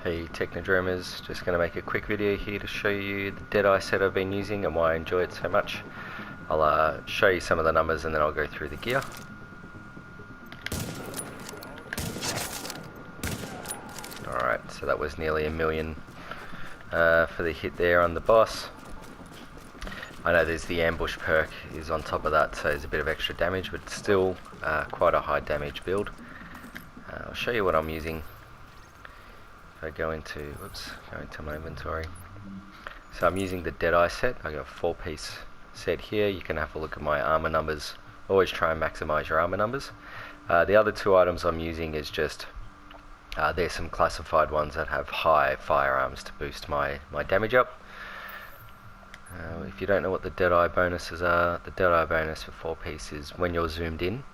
Hey Technodreamers, just going to make a quick video here to show you the DeadEye set I've been using and why I enjoy it so much. I'll show you some of the numbers and then I'll go through the gear. Alright, so that was nearly $1 million for the hit there on the boss. I know there's the ambush perk is on top of that, so there's a bit of extra damage, but still quite a high damage build. I'll show you what I'm using. If I go into my inventory. So I'm using the DeadEye set. I got a 4-piece set here. You can have a look at my armor numbers. Always try and maximize your armor numbers. The other two items I'm using is just there's some classified ones that have high firearms to boost my damage up. If you don't know what the DeadEye bonuses are, the DeadEye bonus for 4-piece is when you're zoomed in,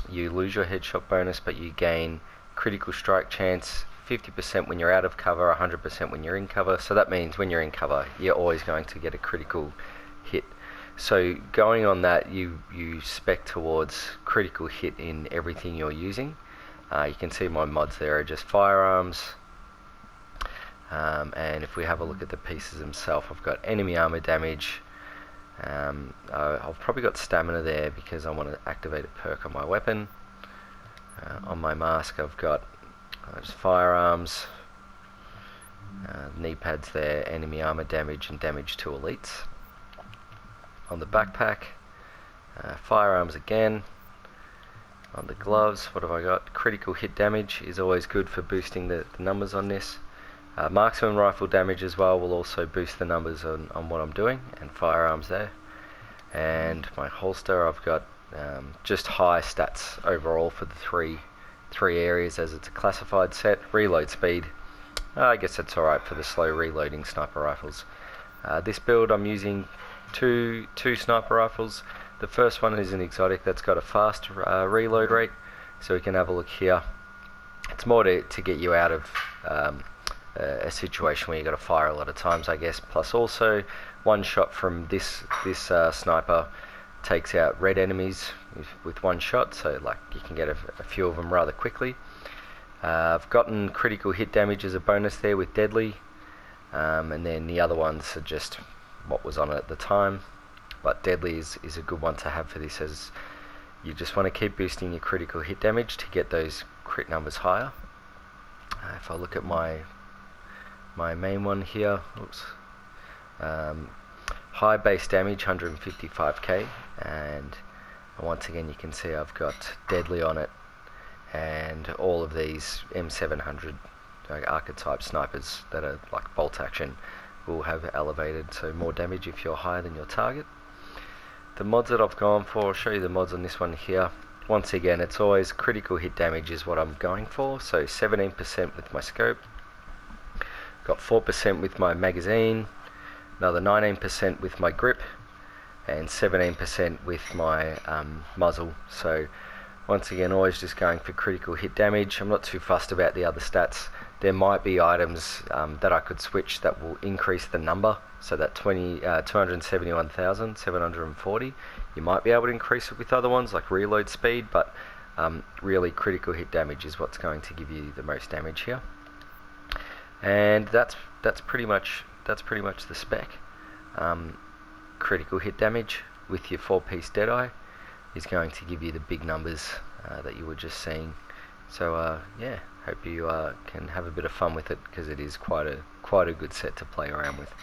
you lose your headshot bonus, but you gain critical strike chance 50% when you're out of cover, 100% when you're in cover. So that means when you're in cover, you're always going to get a critical hit. So going on that, you spec towards critical hit in everything you're using. You can see my mods there are just firearms. And if we have a look at the pieces themselves, I've got enemy armor damage. I've probably got stamina there because I want to activate a perk on my weapon. On my mask I've got just firearms, knee pads there, enemy armor damage and damage to elites. On the backpack, firearms again. On the gloves, what have I got? Critical hit damage is always good for boosting the numbers on this. Marksman rifle damage as well will also boost the numbers on what I'm doing, and firearms there. And my holster, I've got just high stats overall for the three areas as it's a classified set. Reload speed, I guess that's alright for the slow reloading sniper rifles. This build I'm using two sniper rifles. The first one is an exotic that's got a fast reload rate, so we can have a look here. It's more to get you out of a situation where you got to fire a lot of times, I guess. Plus also one shot from this sniper takes out red enemies with one shot, so like you can get a few of them rather quickly. I've gotten critical hit damage as a bonus there with deadly, and then the other ones are just what was on it at the time. But deadly is a good one to have for this, as you just want to keep boosting your critical hit damage to get those crit numbers higher. If I look at my main one here, oops. High base damage, 155k, and once again you can see I've got deadly on it, and all of these M700 archetype snipers that are like bolt action will have elevated, so more damage if you're higher than your target. The mods that I've gone for, I'll show you the mods on this one here. Once again, it's always critical hit damage is what I'm going for, so 17% with my scope, got 4% with my magazine, another 19% with my grip, and 17% with my muzzle. So once again, always just going for critical hit damage. I'm not too fussed about the other stats. There might be items that I could switch that will increase the number, so that 271,740, you might be able to increase it with other ones like reload speed, but really critical hit damage is what's going to give you the most damage here. And that's pretty much the spec. Critical hit damage with your 4-piece DeadEye is going to give you the big numbers that you were just seeing. So yeah, hope you can have a bit of fun with it, because it is quite a good set to play around with.